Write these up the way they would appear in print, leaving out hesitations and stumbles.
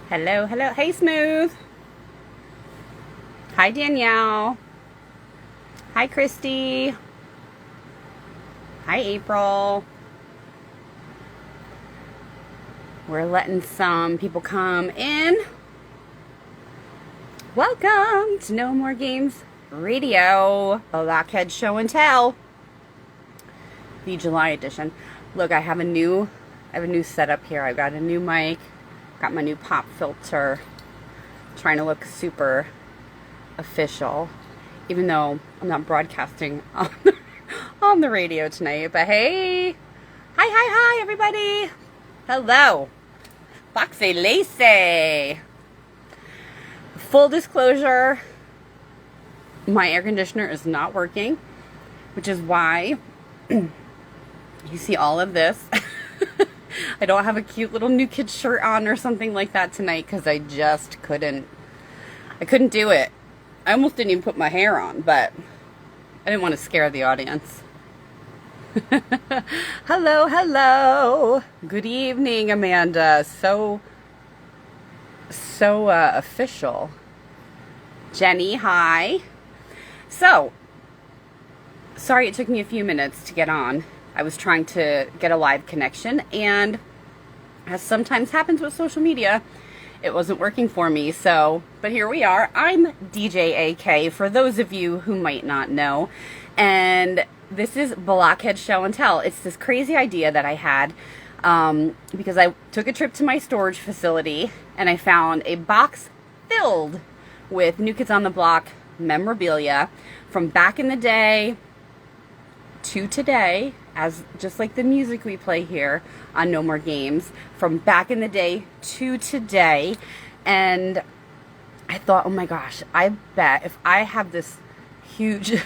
Hello, hello. Hey, Smooth. Hi, Danielle. Hi, Christy. Hi, April. We're letting some people come in. Welcome to No More Games Radio, Blockhead Show-n-Tell, the July edition. Look, I have a new setup here. I've got a new mic. Got my new pop filter, trying to look super official, even though I'm not broadcasting on the radio tonight. But hey, hi, everybody. Hello, Foxy Lacey. Full disclosure, my air conditioner is not working, which is why you see all of this. I don't have a cute little New Kid shirt on or something like that tonight because I just couldn't do it. I almost didn't even put my hair on, but I didn't want to scare the audience. Hello. Good evening, Amanda. So official. Jenny, hi. So, sorry it took me a few minutes to get on. I was trying to get a live connection, and as sometimes happens with social media, it wasn't working for me. So, but here we are. I'm DJAK, for those of you who might not know, and this is Blockhead Show-n-Tell. It's this crazy idea that I had because I took a trip to my storage facility, and I found a box filled with New Kids on the Block memorabilia from back in the day to today, as just like the music we play here on No More Games, from back in the day to today. And I thought, oh my gosh, I bet if I have this huge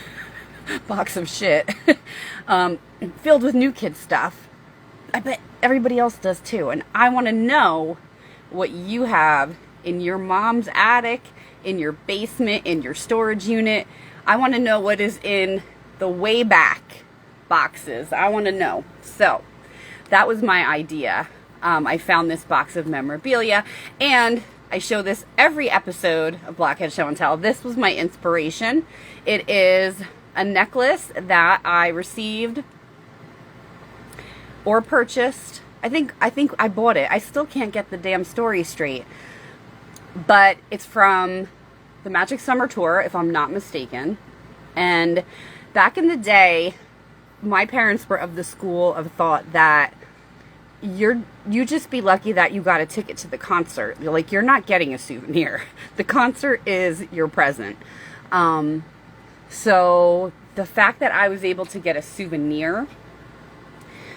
box of shit filled with New Kid stuff, I bet everybody else does too. And I want to know what you have in your mom's attic, in your basement, in your storage unit. I want to know what is in the way back boxes. I want to know. So that was my idea. I found this box of memorabilia, and I show this every episode of Blockhead Show-n-Tell. This was my inspiration. It is a necklace that I received or purchased. I think I bought it. I still can't get the damn story straight, but it's from the Magic Summer Tour, if I'm not mistaken. And back in the day, my parents were of the school of thought that you just be lucky that you got a ticket to the concert. Like, you're not getting a souvenir. The concert is your present. So the fact that I was able to get a souvenir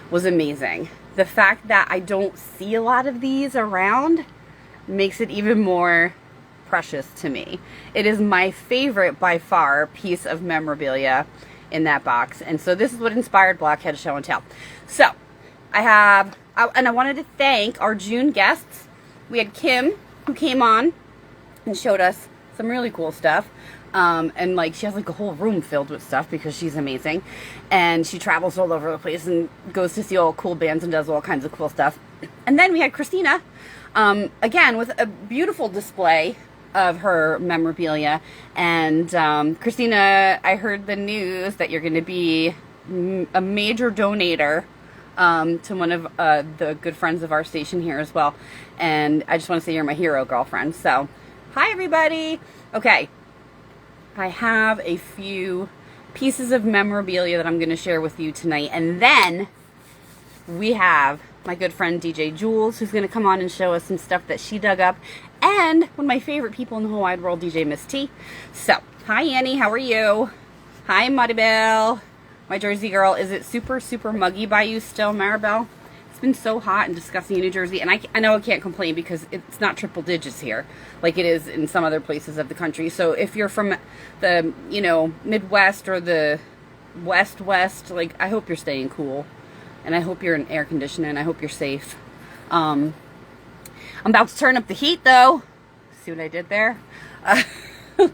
was amazing. The fact that I don't see a lot of these around makes it even more precious to me. It is my favorite by far piece of memorabilia in that box. And so this is what inspired Blockhead Show-n-Tell. So I wanted to thank our June guests. We had Kim, who came on and showed us some really cool stuff. And like, she has like a whole room filled with stuff because she's amazing. And she travels all over the place and goes to see all cool bands and does all kinds of cool stuff. And then we had Christina, again, with a beautiful display of her memorabilia. And Christina, I heard the news that you're going to be a major donator to one of the good friends of our station here as well. And I just want to say you're my hero, girlfriend. So, hi everybody. Okay, I have a few pieces of memorabilia that I'm going to share with you tonight. And then we have my good friend DJ Jules, who's going to come on and show us some stuff that she dug up. And one of my favorite people in the whole wide world, DJ Miss T. So, hi Annie, how are you? Hi Maribel, my Jersey girl. Is it super muggy by you still, Maribel? It's been so hot and disgusting in New Jersey, and I know I can't complain because it's not triple digits here like it is in some other places of the country. So if you're from the, Midwest or the West, like, I hope you're staying cool, and I hope you're in air conditioning, and I hope you're safe. I'm about to turn up the heat, though. See what I did there?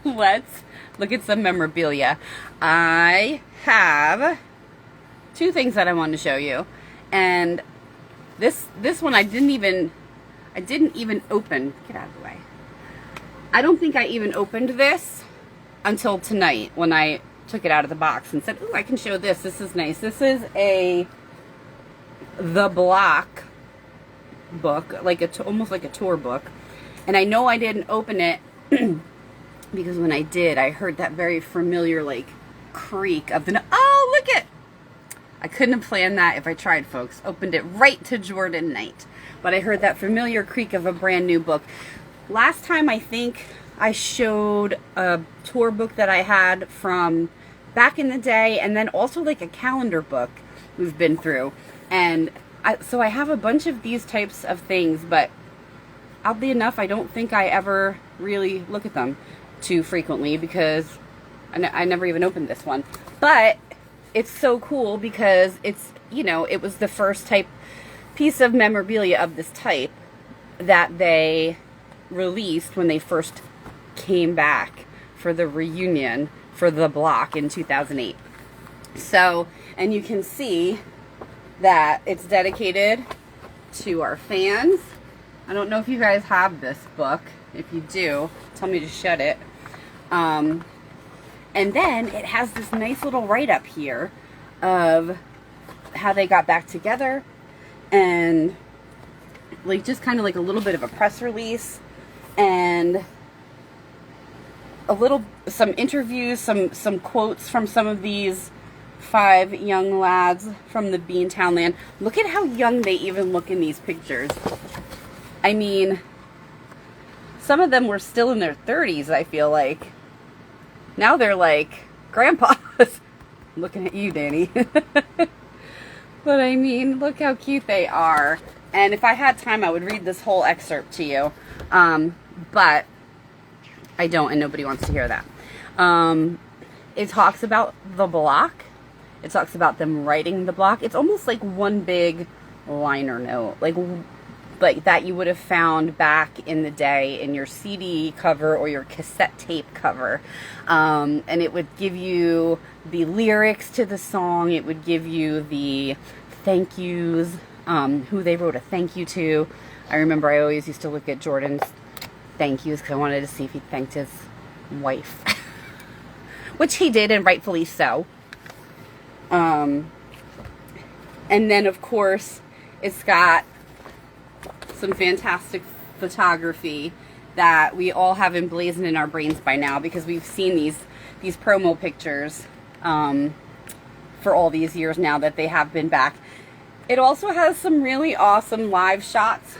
Let's look at some memorabilia. I have two things that I wanted to show you, and this one I I didn't even open, get out of the way. I don't think I even opened this until tonight when I took it out of the box and said, "Ooh, I can show this. This is nice." This is the Block book, like almost like a tour book. And I know I didn't open it because when I did, I heard that very familiar like creak of the, oh, look it. I couldn't have planned that if I tried, folks. Opened it right to Jordan Knight. But I heard that familiar creak of a brand new book. Last time, I think I showed a tour book that I had from back in the day, and then also like a calendar book we've been through. And so I have a bunch of these types of things, but oddly enough, I don't think I ever really look at them too frequently because I never even opened this one. But it's so cool because it's, you know, it was the first piece of memorabilia of this type that they released when they first came back for the reunion for the Block in 2008. So, and you can see that it's dedicated to our fans. I don't know if you guys have this book. If you do, tell me to shut it. And then it has this nice little write-up here of how they got back together and like just kind of like a little bit of a press release and some interviews, some quotes from some of these 5 young lads from the Beantown land. Look at how young they even look in these pictures. I mean, some of them were still in their 30s, I feel like. Now they're like grandpas. I'm looking at you, Danny. But I mean, look how cute they are. And if I had time, I would read this whole excerpt to you. But I don't, and nobody wants to hear that. It talks about the Block. It talks about them writing the Block. It's almost like one big liner note, like that you would have found back in the day in your CD cover or your cassette tape cover. And it would give you the lyrics to the song. It would give you the thank yous, who they wrote a thank you to. I remember I always used to look at Jordan's thank yous because I wanted to see if he thanked his wife. Which he did, and rightfully so. And then, of course, it's got some fantastic photography that we all have emblazoned in our brains by now because we've seen these promo pictures for all these years now that they have been back. It also has some really awesome live shots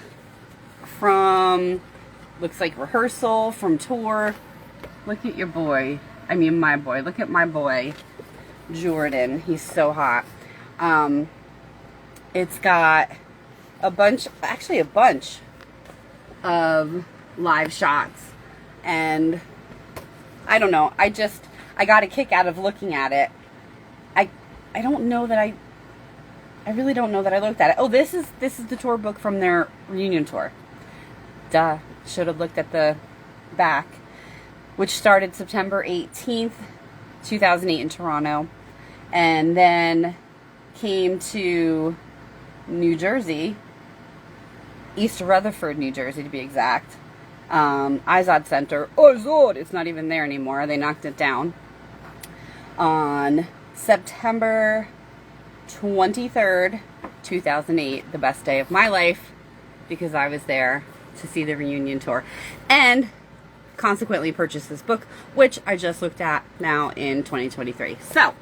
from, looks like rehearsal, from tour. Look at your boy. I mean, my boy. Look at my boy, Jordan. He's so hot. It's got a bunch of live shots. And I don't know. I got a kick out of looking at it. I don't know that I really don't know that I looked at it. Oh, this is the tour book from their reunion tour. Duh. Should have looked at the back, which started September 18th, 2008 in Toronto, and then came to New Jersey, East Rutherford, New Jersey to be exact. Izod Center. Izod! It's not even there anymore. They knocked it down on September 23rd, 2008, the best day of my life, because I was there to see the reunion tour, and consequently purchased this book, which I just looked at now in 2023. So,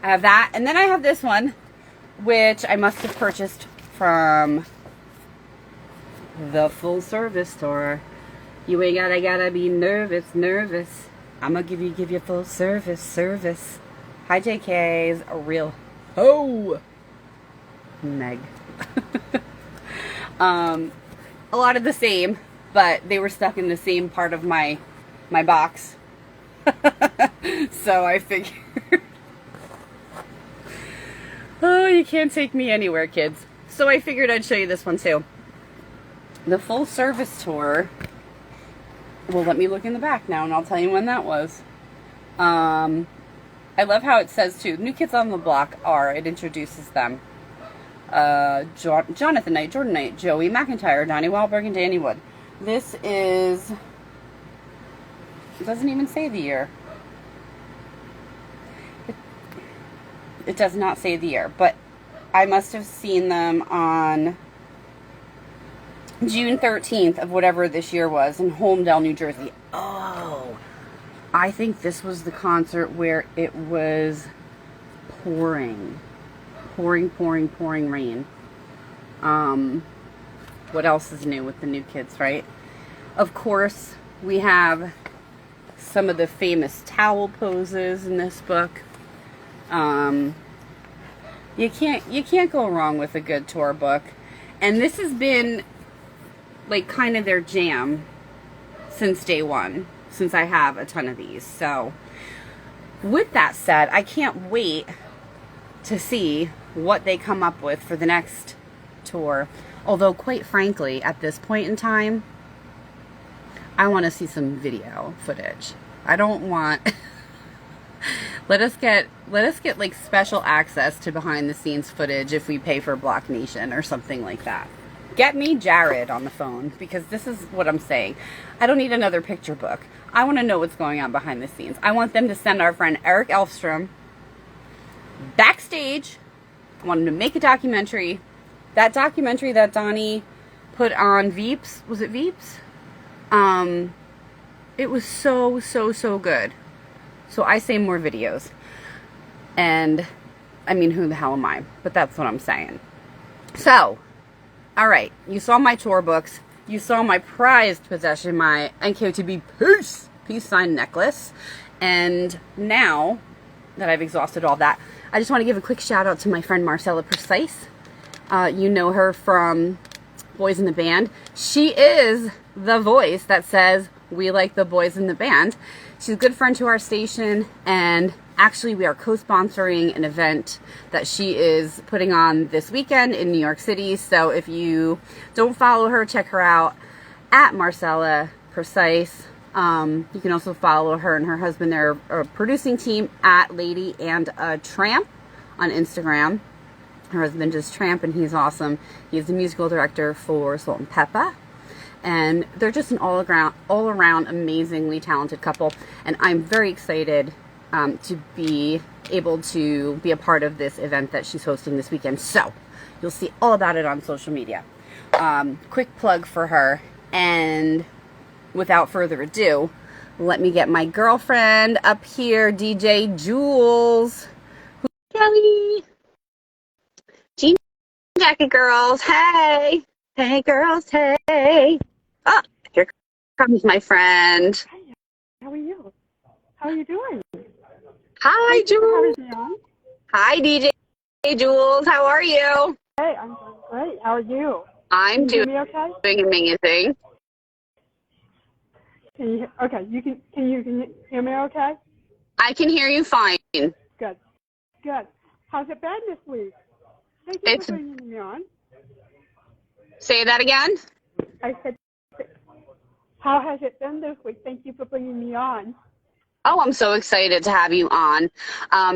I have that, and then I have this one, which I must have purchased from the full service store. You ain't gotta be nervous. I'ma give you full service. Hi, JK's a real ho. Meg. A lot of the same, but they were stuck in the same part of my box. So I figured, oh, you can't take me anywhere, kids. So I figured I'd show you this one too. The full service tour. Well, let me look in the back now and I'll tell you when that was. I love how it says too, New Kids on the Block are, it introduces them. Jonathan Knight, Jordan Knight, Joey McIntyre, Donnie Wahlberg, and Danny Wood. This is, it doesn't even say the year. It does not say the year, but I must have seen them on June 13th of whatever this year was in Holmdel, New Jersey. Oh, I think this was the concert where it was pouring rain. What else is new with the new kids, right? Of course, we have some of the famous towel poses in this book. You can't go wrong with a good tour book. And this has been like kind of their jam since day one, since I have a ton of these. So with that said, I can't wait to see what they come up with for the next tour. Although quite frankly, at this point in time, I want to see some video footage. I don't want let us get like special access to behind the scenes footage if we pay for Block Nation or something like that. Get me Jared on the phone, because this is what I'm saying. I don't need another picture book. I want to know what's going on behind the scenes. I want them to send our friend Eric Elfstrom backstage. I want him to make a documentary. That documentary that Donnie put on Veeps, was it Veeps? It was so good. So I say more videos. And I mean, who the hell am I? But that's what I'm saying. So, all right, you saw my tour books. You saw my prized possession, my NKOTB peace sign necklace. And now that I've exhausted all that, I just want to give a quick shout out to my friend Marcella Precise. You know her from Boys in the Band. She is the voice that says, "We like the boys in the band." She's a good friend to our station, and actually we are co-sponsoring an event that she is putting on this weekend in New York City. So if you don't follow her, check her out at Marcella Precise. You can also follow her and her husband, their producing team, at Lady and a Tramp on Instagram. Her husband is Tramp, and he's awesome. He's the musical director for Salt and Peppa. And they're just an all-around amazingly talented couple. And I'm very excited to be able to be a part of this event that she's hosting this weekend. So you'll see all about it on social media. Quick plug for her. And without further ado, let me get my girlfriend up here, DJ Jules. Kelly. Jean Jacket girls, hey. Hey girls, hey. Oh, here comes my friend. Hi, how are you? How are you doing? Hi, Jules. Hi, DJ Jules. How are you? Hey, I'm doing great. How are you? I'm doing okay? amazing. Can you hear me okay? I can hear you fine. Good. How's it been this week? Thank you for bringing me on. Say that again? I said, how has it been this week? Thank you for bringing me on. Oh, I'm so excited to have you on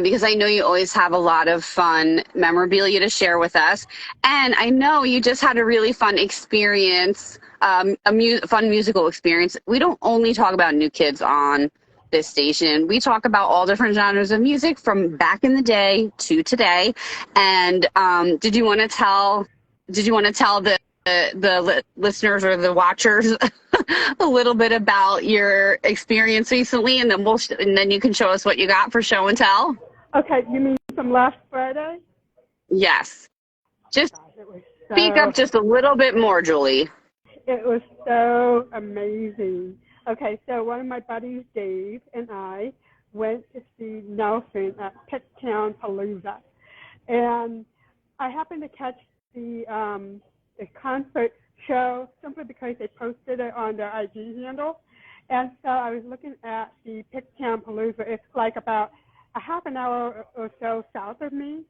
because I know you always have a lot of fun memorabilia to share with us. And I know you just had a really fun experience, fun musical experience. We don't only talk about new kids on this station. We talk about all different genres of music from back in the day to today. And did you want to tell the listeners or the watchers a little bit about your experience recently, and then you can show us what you got for show and tell? Okay, you mean from last Friday? Yes. Just speak up just a little bit more, Julie. It was so amazing. Okay, so one of my buddies, Dave, and I went to see Nelson at Pittown Palooza. And I happened to catch the concert show simply because they posted it on their IG handle. And so I was looking at the Pittown Palooza. It's like about a half an hour or so south of me.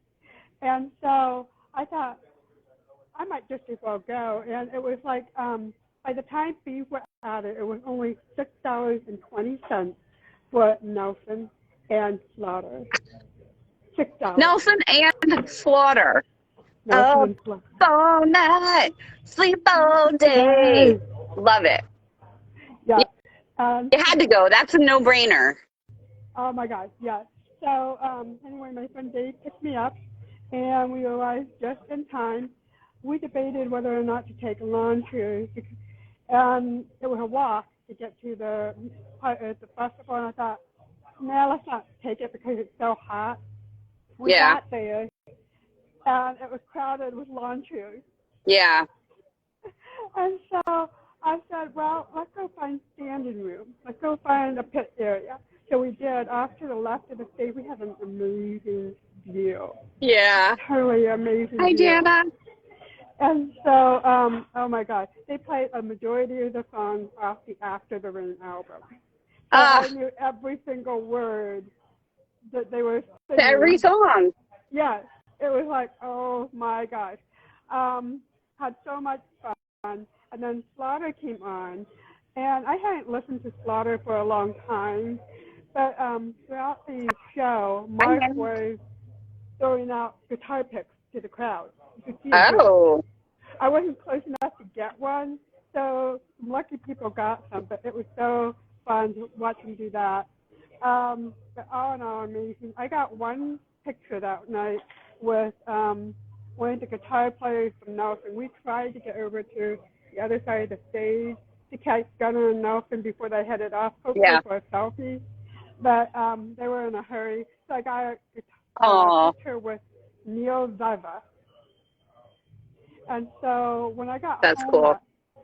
And so I thought I might just as well go. And it was like, by the time fees were added, it was only $6.20 for Nelson and Slaughter. $6. Nelson and Slaughter. Nelson Up and Flo. all night, sleep all day. Yay! Love it. Yeah. You had to go. That's a no-brainer. Oh my God, yeah. So anyway, my friend Dave picked me up, and we arrived just in time. We debated whether or not to take a lawn tour, and it was a walk to get to the festival. And I thought, no, let's not take it because it's so hot. We Yeah. got there, and it was crowded with lawn chairs. Yeah. And so I said, well, let's go find standing room. Let's go find a pit area. So we did. Off to the left of the stage, we had an amazing view. Yeah. Totally amazing Hi, view. Jana. And so, oh my God, they played a majority of the songs off the After the Rain album. So I knew every single word that they were singing. Every song. Yes, it was like, oh my gosh. Had so much fun. And then Slaughter came on, and I hadn't listened to Slaughter for a long time, but throughout the show, Mark was throwing out guitar picks to the crowd. You could see him do it. I wasn't close enough to get one, so some lucky people got some, but it was so fun to watch him do that. But all in all, amazing. I got one picture that night with one of the guitar players from Nelson. We tried to get over to the other side of the stage to catch Gunnar and Nelson before they headed off, hopefully for a selfie. But they were in a hurry, so I got a picture with Neil Ziva. And so when I got home that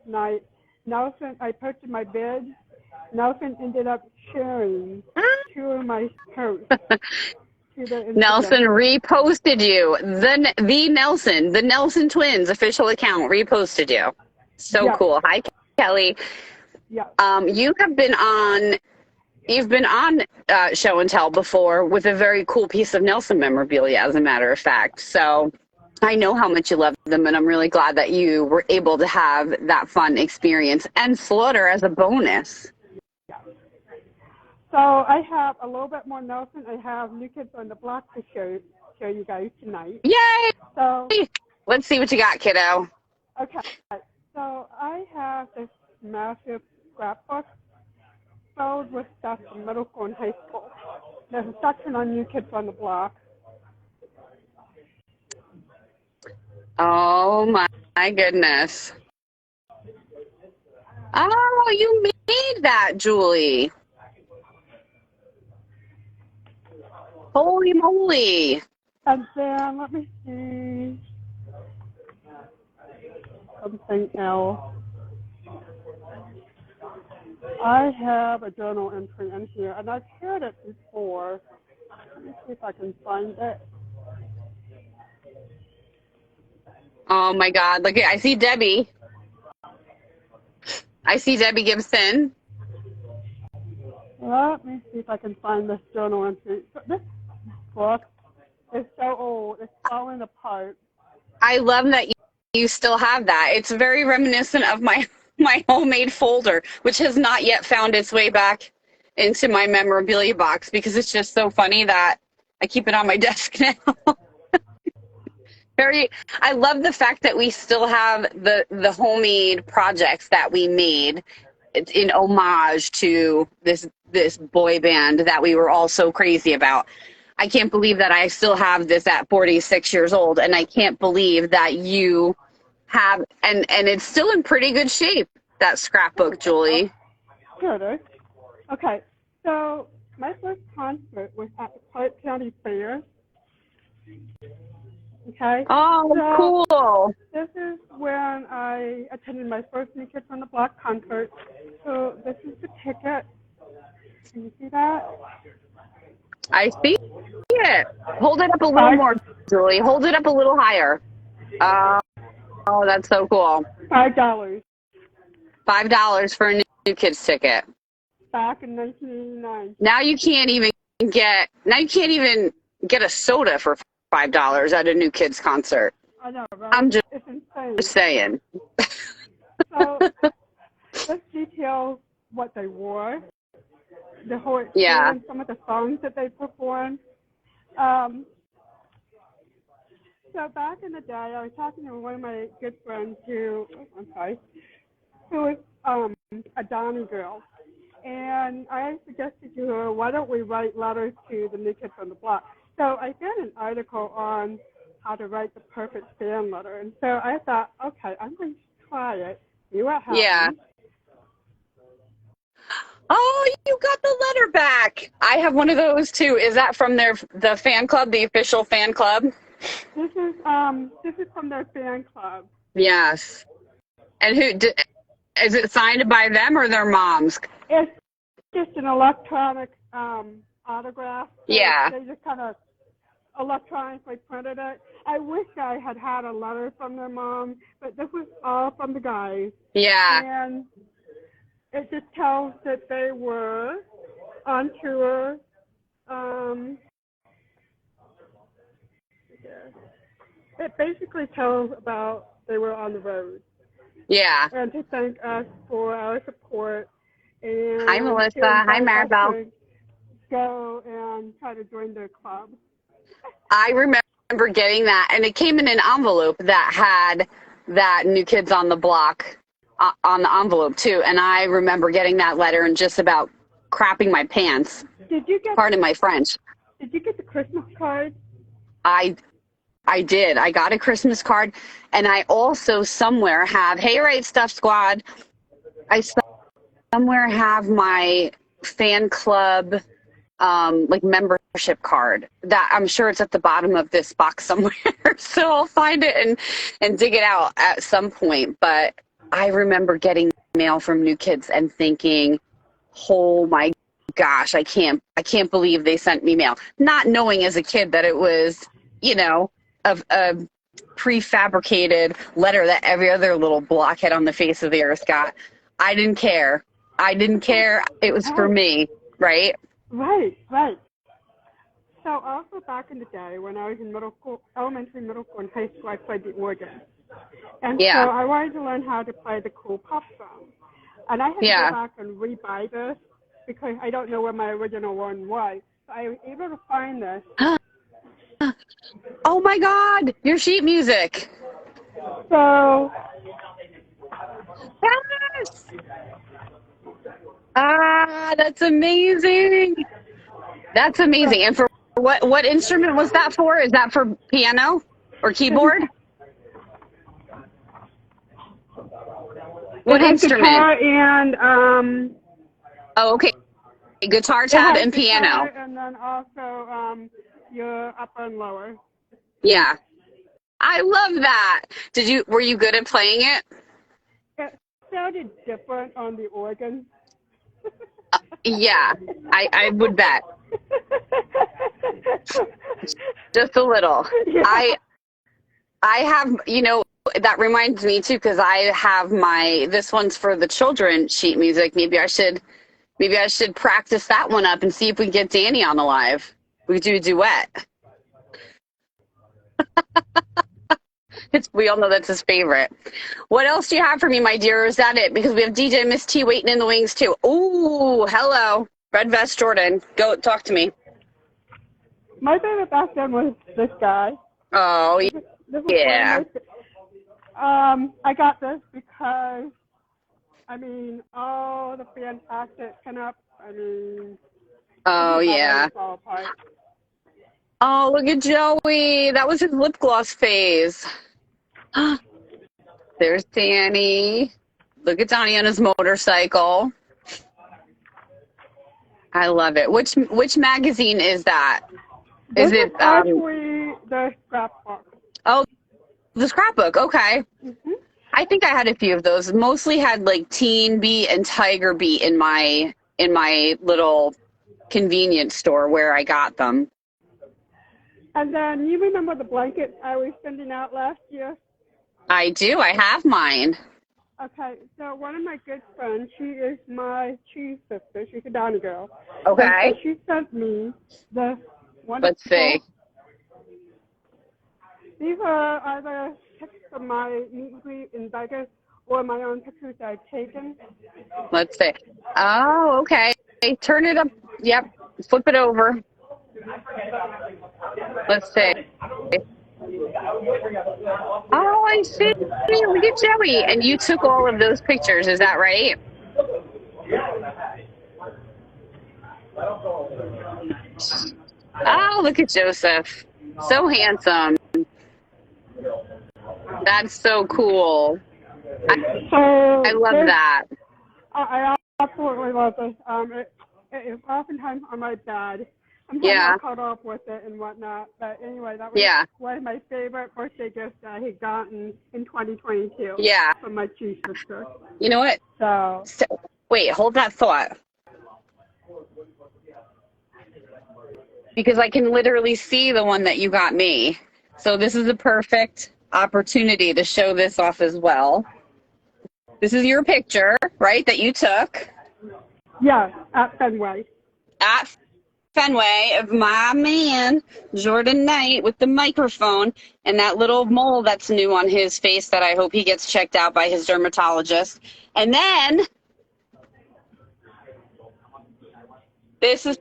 night, Nelson, I posted my bid. Nelson ended up sharing two of my posts. Nelson reposted you. The Nelson Twins official account reposted you. So cool. Hi, Kelly. Yeah. You've been on Show and Tell before with a very cool piece of Nelson memorabilia, as a matter of fact. So I know how much you love them, and I'm really glad that you were able to have that fun experience and Slaughter as a bonus. So I have a little bit more Nelson. I have New Kids on the Block to show you guys tonight. Yay! So let's see what you got, kiddo. Okay. So I have this massive scrapbook filled with stuff from middle school and high school. There's a section on New Kids on the Block. Oh my goodness. Oh, you made that, Julie. Holy moly. And then let me see something else. I have a journal entry in here, and I've shared it before. Let me see if I can find it. Oh my God. Look, I see Debbie. I see Debbie Gibson. Let me see if I can find this journal entry. This book is so old. It's falling apart. I love that you still have that. It's very reminiscent of my homemade folder, which has not yet found its way back into my memorabilia box because it's just so funny that I keep it on my desk now. I love the fact that we still have the homemade projects that we made in homage to this boy band that we were all so crazy about. I can't believe that I still have this at 46 years old, and I can't believe that you have, and it's still in pretty good shape, that scrapbook, Julie. Good. Okay, so my first concert was at the Clark County Fair. Okay. Oh, so cool. This is when I attended my first New Kids on the Block concert. So this is the ticket. Can you see that? I see it. Hold it up a little more, Julie. Hold it up a little higher. Oh, that's so cool. $5. $5 for a New Kids ticket. Back in 1989. Now you can't even get a soda for $5 at a New Kids concert. I know, right? I'm just it's insane. saying. So let's detail what they wore, the whole experience, some of the songs that they performed. So so back in the day, I was talking to one of my good friends who was a Donnie girl. And I suggested to her, why don't we write letters to the new kids on the block? So I found an article on how to write the perfect fan letter. And so I thought, okay, I'm going to try it, see what happens. Yeah. Oh, you got the letter back. I have one of those too. Is that from the fan club, the official fan club? This is from their fan club. Yes. And is it signed by them or their moms? It's just an electronic autograph. So Yeah. They just kind of electronically printed it. I wish I had had a letter from their mom, but this was all from the guys. Yeah. And it just tells that they were on tour. It basically tells about they were on the road. Yeah. And to thank us for our support. And Hi, Melissa. Hi, Maribel. Go and try to join their club. I remember getting that, and it came in an envelope that had that New Kids on the Block on the envelope too. And I remember getting that letter and just about crapping my pants. Pardon my French. Did you get the Christmas card? I did. I got a Christmas card, and I also somewhere have, hey, Right Stuff Squad, I somewhere have my fan club like membership card that I'm sure it's at the bottom of this box somewhere. So I'll find it and dig it out at some point. But I remember getting mail from New Kids and thinking, oh my gosh, I can't believe they sent me mail. Not knowing as a kid that it was, a prefabricated letter that every other little blockhead on the face of the earth got. I didn't care. It was for me, right? Right. So also back in the day when I was in elementary, middle school, and high school, I played the organ. And so I wanted to learn how to play the cool pop song. And I had to go back and re-buy this because I don't know where my original one was. So I was able to find this. Oh my God, your sheet music. So, yes. That's amazing. That's amazing. And for what instrument was that for? Is that for piano or keyboard? What instrument? Guitar and oh, okay. Guitar, tab, and piano. And then also your upper and lower. Yeah. I love that. Were you good at playing it? It sounded different on the organ. Yeah, I would bet. Just a little. Yeah. I have, that reminds me too, because I have this one's for the children sheet music. Maybe I should practice that one up and see if we can get Danny on the live. We do a duet. We all know that's his favorite. What else do you have for me, my dear? Or is that it? Because we have DJ Miss T waiting in the wings too. Ooh, hello. Red Vest Jordan. Go talk to me. My favorite back then was this guy. Oh, yeah. I got this because, all the fantastic pinup. Oh, yeah. Oh, look at Joey. That was his lip gloss phase. There's Danny. Look at Donnie on his motorcycle. I love it. Which magazine is that? This is actually the scrapbook. Oh, the scrapbook. Okay. Mm-hmm. I think I had a few of those. Mostly had like Teen Beat and Tiger Beat in my little convenience store where I got them. And then you remember the blankets I was sending out last year? I do. I have mine. Okay, so one of my good friends, she is my cheese sister. She's a Donnie girl. Okay. So she sent me the one. Let's see. These are either pictures from my meet and greet in Vegas or my own pictures I've taken. Let's see. Oh, okay. Turn it up. Yep. Flip it over. Let's see. Oh, I see. Look at Joey. And you took all of those pictures, is that right? Oh, look at Joseph. So handsome. That's so cool. I So love this, that. I absolutely love this. It oftentimes on my bed. Sometimes Yeah. I'll cut off with it and whatnot. But anyway, that was Yeah. one of my favorite birthday gifts that I had gotten in 2022 Yeah. from my chief sister. You know what? So, Wait, hold that thought. Because I can literally see the one that you got me. So this is a perfect opportunity to show this off as well. This is your picture, right, that you took yeah, at Fenway. at Fenway of my man, Jordan Knight, with the microphone and that little mole that's new on his face that I hope he gets checked out by his dermatologist. And then this is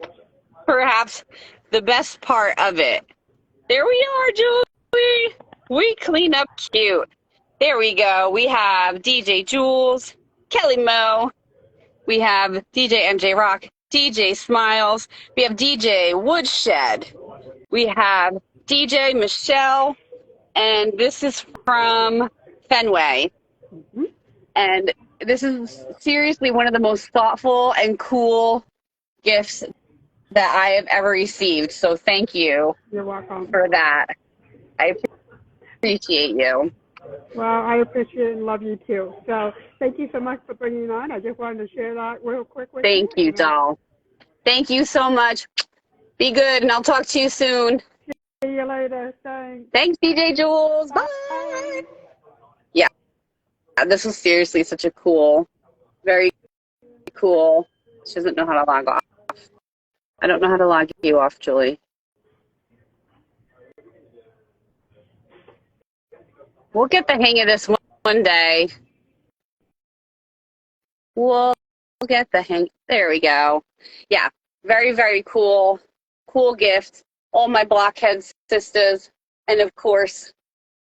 perhaps the best part of it. There we are, Julie. We clean up cute. There we go. We have DJ Jules, Kelly Moe. We have DJ MJ Rock, DJ Smiles. We have DJ Woodshed. We have DJ Michelle. And this is from Fenway. And this is seriously one of the most thoughtful and cool gifts that I have ever received. So thank you. You're welcome. For that. I appreciate you. Well, I appreciate and love you too. So thank you so much for bringing it on. I just wanted to share that real quick with you. Thank you, doll. Thank you so much. Be good, and I'll talk to you soon. See you later. Thanks. Thanks, DJ Jules. Bye. Yeah, this was seriously such a cool, very cool. She doesn't know how to log off. I don't know how to log you off, Julie. We'll get the hang of this one day. We'll get the hang. There we go. Yeah, very, very cool. Cool gift. All my Blockhead sisters. And, of course,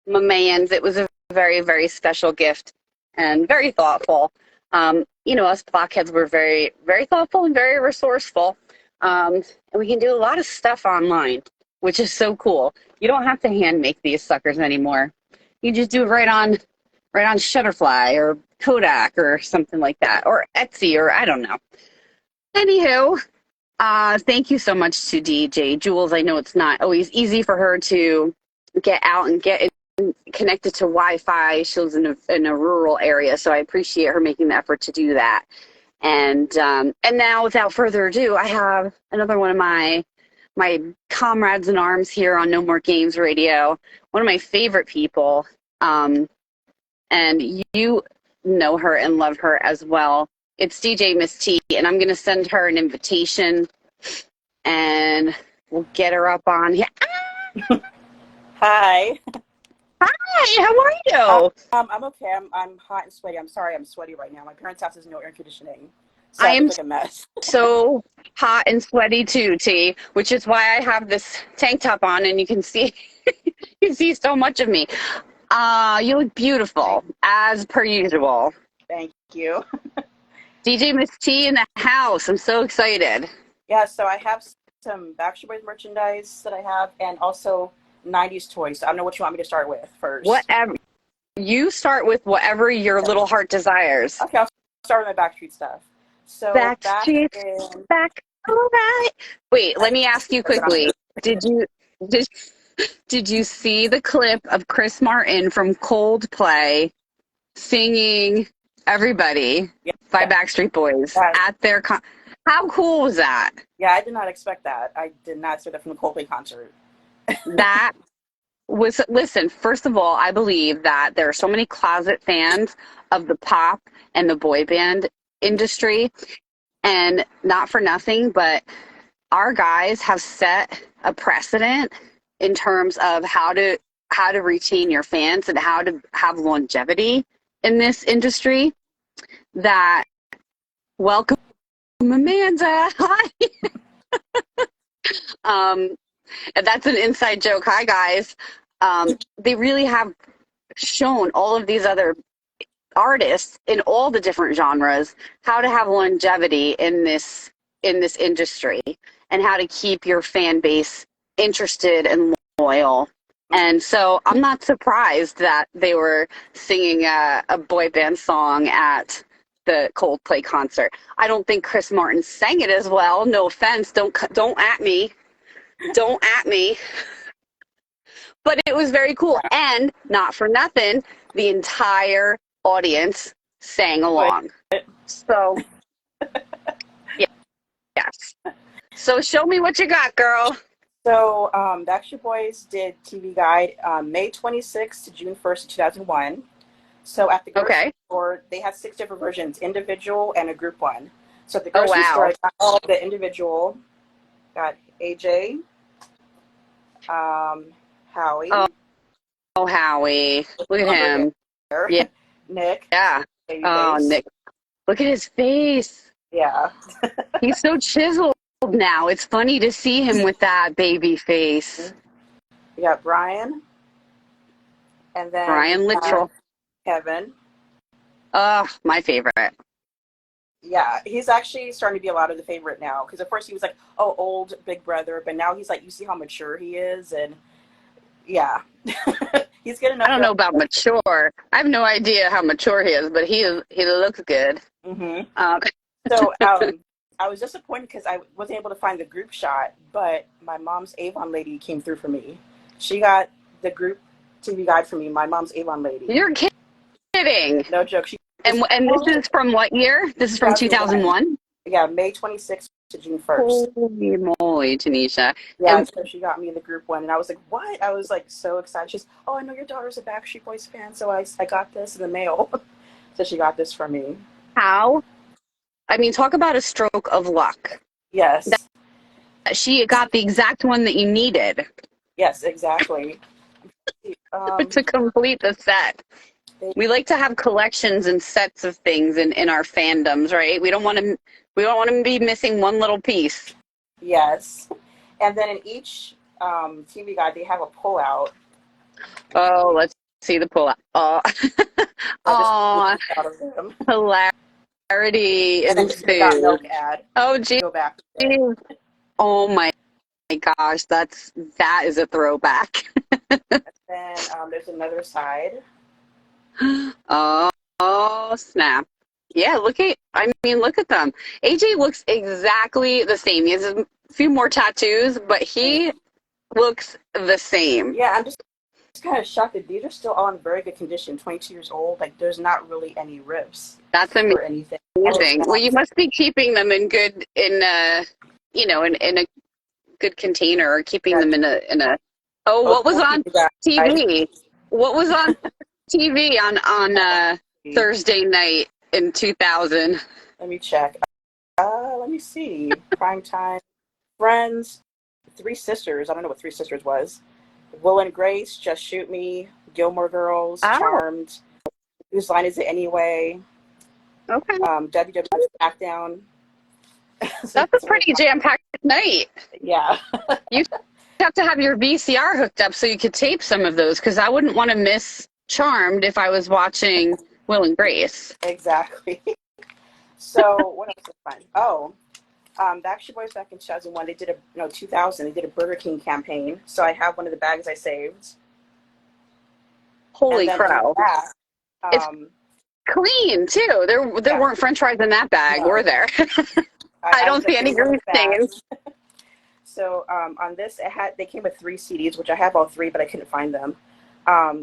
my man's. It was a very, very special gift and very thoughtful. You know, us Blockheads were very, very thoughtful and very resourceful. And we can do a lot of stuff online, which is so cool. You don't have to hand make these suckers anymore. You just do it right on Shutterfly or Kodak or something like that, or Etsy, or I don't know. Anywho, thank you so much to DJ Jules. I know it's not always easy for her to get out and get connected to Wi-Fi. She lives in a rural area, so I appreciate her making the effort to do that. And now, without further ado, I have another one of my comrades in arms here on No More Games Radio. One of my favorite people, and you know her and love her as well. It's DJ Miss T, and I'm going to send her an invitation, and we'll get her up on here. Hi. Hi, how are you? I'm okay. I'm hot and sweaty. I'm sorry I'm sweaty right now. My parents' house has no air conditioning, so I am like a mess. so hot and sweaty too, T, which is why I have this tank top on, and you can see you can see so much of me. You look beautiful, as per usual. Thank you. DJ Miss T in the house. I'm so excited. Yeah, so I have some Backstreet Boys merchandise that I have, and also 90s toys. So I don't know what you want me to start with first. Whatever. You start with whatever your little heart desires. Okay, I'll start with my Backstreet stuff. So Backstreet, back. All right. Wait, let me ask you quickly. Did you see the clip of Chris Martin from Coldplay singing Everybody by Backstreet Boys at their How cool was that? Yeah, I did not expect that. I did not see that from the Coldplay concert. That was, listen, first of all, I believe that there are so many closet fans of the pop and the boy band industry, and not for nothing, but our guys have set a precedent in terms of how to retain your fans and how to have longevity in this industry. That, welcome Amanda. Hi. And that's an inside joke. Hi guys. they really have shown all of these other artists in all the different genres how to have longevity in this industry and how to keep your fan base interested and loyal. And so I'm not surprised that they were singing a boy band song at the Coldplay concert. I don't think Chris Martin sang it as well. No offense. Don't at me. Don't at me. But it was very cool. And not for nothing, the entire audience sang along. So, yeah, yes. So show me what you got, girl. So Backstreet Boys did TV Guide May 26th to June 1st, 2001. So at the grocery store, they had 6 different versions, individual and a group one. So at the grocery store, I got all the individual. Got AJ, Howie. Oh, Howie. Look at him. Yeah. Nick. Yeah. Oh, Nick. Look at his face. Yeah. He's so chiseled now. It's funny to see him with that baby face. We got Brian. And then Brian Littrell. Kevin. My favorite. Yeah, he's actually starting to be a lot of the favorite now. Because, of course, he was like, oh, old big brother. But now he's like, you see how mature he is. And, yeah. He's good enough. I don't know about mature. I have no idea how mature he is, but he looks good. Mm-hmm. So I was disappointed because I wasn't able to find the group shot, but my mom's Avon lady came through for me. She got the group TV guide for me, my mom's Avon lady. You're kidding. No joke. And this is from what year? This is from 2001? Yeah, May 26th to June 1st. Holy moly, Tanisha. Yeah, so she got me the group one, and I was like, what? I was like so excited. She's, oh, I know your daughter's a Backstreet Boys fan, so I got this in the mail. So she got this for me. How? I mean, talk about a stroke of luck. Yes. That she got the exact one that you needed. Yes, exactly. To complete the set. We like to have collections and sets of things in our fandoms, right? We don't want to be missing one little piece. Yes. And then in each TV guide, they have a pullout. Oh, let's see the pullout. Oh, hilarity ensued. Milk ad. Oh, geez. Go back. Oh my gosh, that is a throwback. And then there's another side. Oh, snap. Yeah, look at them. AJ looks exactly the same. He has a few more tattoos, but he looks the same. Yeah, I'm just kind of shocked that these are still all in very good condition, 22 years old. Like, there's not really any rips. That's amazing. Or anything. Well, you must be keeping them in a good container, or keeping them in a. Oh, what was on TV? What was on TV on Thursday night in 2000? Let me check. Let me see. Prime time. Friends. 3 Sisters. I don't know what 3 Sisters was. Will and Grace. Just Shoot Me. Gilmore Girls. Charmed. Whose Line Is It Anyway? Okay. WWE SmackDown. That's a pretty jam-packed night. Yeah. You have to have your VCR hooked up so you could tape some of those, because I wouldn't want to miss Charmed if I was watching Will and Grace. Exactly. So what else was fun? Oh, Backstreet Boys back in 2001, they did 2000, they did a Burger King campaign. So I have one of the bags I saved. Holy crow. It's clean, too. There weren't french fries in that bag, were there? I don't see any grease stains. So on this, they came with 3 CDs, which I have all 3, but I couldn't find them.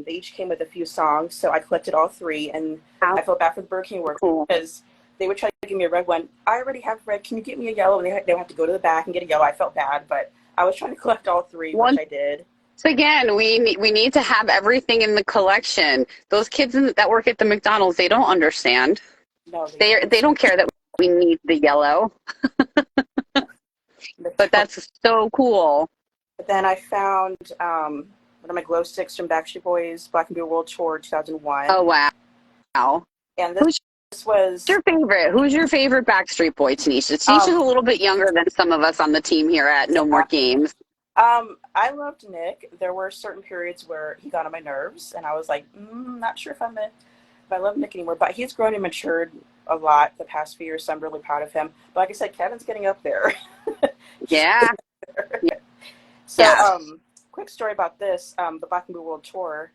They each came with a few songs, so I collected all 3, and I felt bad for the Burger King work because they would try to give me a red one. I already have red. Can you get me a yellow? And they would have to go to the back and get a yellow. I felt bad, but I was trying to collect all 3, which I did. So again, we need to have everything in the collection. Those kids that work at the McDonald's, they don't understand. No, they don't care that we need the yellow. But that's so cool. But then I found one of my glow sticks from Backstreet Boys Black and Blue World Tour 2001. Oh, wow. And this was... your favorite? Who's your favorite Backstreet Boy, Tanisha? Tanisha's a little bit younger than some of us on the team here at No More Games. I loved Nick. There were certain periods where he got on my nerves, and I was like, not sure if I love Nick anymore. But he's grown and matured a lot the past few years, so I'm really proud of him. But like I said, Kevin's getting up there. Yeah. So, Yeah. quick story about this: the Black and Blue World Tour.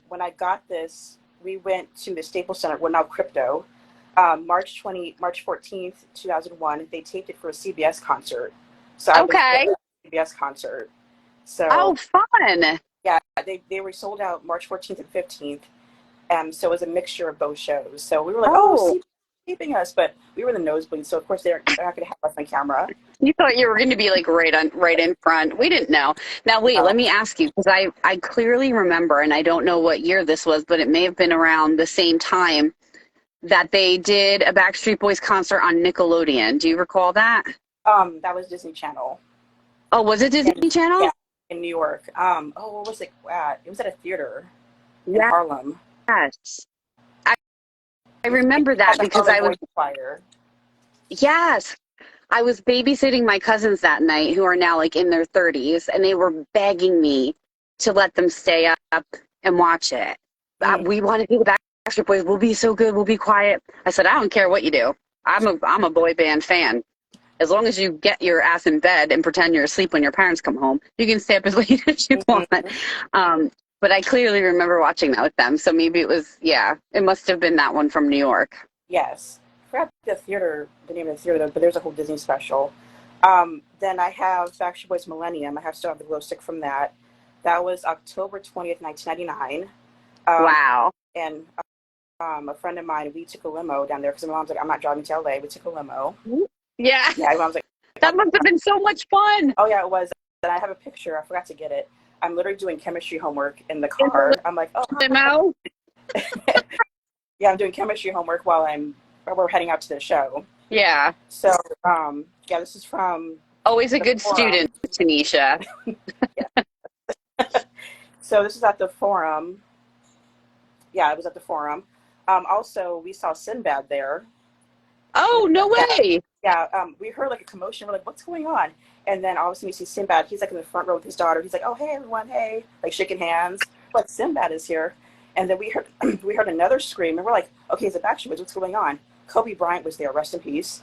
When I got this, we went to the Staples Center, well now Crypto, March 14th, 2001. They taped it for a CBS concert. So I was Okay. there at the CBS concert. So Oh, fun. yeah, they were sold out March 14th and 15th. So it was a mixture of both shows. So we were like, Oh, CBS taping us, but we were in the nosebleed. So of course they're not going to have us on camera. you thought you were going to be like right in front. We didn't know. Now wait, let me ask you, because I clearly remember, and I don't know what year this was, but it may have been around the same time that they did a Backstreet Boys concert on Nickelodeon. Do you recall that? That was Disney Channel. Oh, was it Disney Channel? Yeah, in New York. What was it at? It was at a theater in Yeah. Harlem. Yes. I remember that because I was, yes, I was babysitting my cousins that night who are now like in their 30s, and they were begging me to let them stay up and watch it. We want to do the Backstreet Boys. We'll be so good. We'll be quiet. I said, I don't care what you do. I'm a boy band fan. As long as you get your ass in bed and pretend you're asleep when your parents come home, you can stay up as late as you want. But I clearly remember watching that with them. So maybe it was, yeah, it must have been that one from New York. Yes. I forgot the name of the theater, but there's a whole Disney special. Then I have Backstreet Boys Millennium. I still have the glow stick from that. That was October 20th, 1999. Wow. And a friend of mine, we took a limo down there because my mom's like, I'm not driving to LA. We took a limo. Yeah. Yeah, my mom's like, that must have been so much fun. Oh, yeah, it was. And I have a picture. I forgot to get it. I'm literally doing chemistry homework in the car. I'm like, oh. Limo? Yeah, I'm doing chemistry homework while we're heading out to the show. Yeah. So, yeah, this is from... Always a good student, Tanisha. So this is at the Forum. Yeah, it was at the Forum. Also, we saw Sinbad there. Oh, no way. Yeah, we heard like a commotion. We're like, what's going on? And then all of a sudden we see Sinbad. He's like in the front row with his daughter. He's like, oh, hey, everyone, hey. Like shaking hands. But Sinbad is here. And then we heard another scream. And we're like, okay, is it Backstreet Boys? What's going on? Kobe Bryant was there. Rest in peace.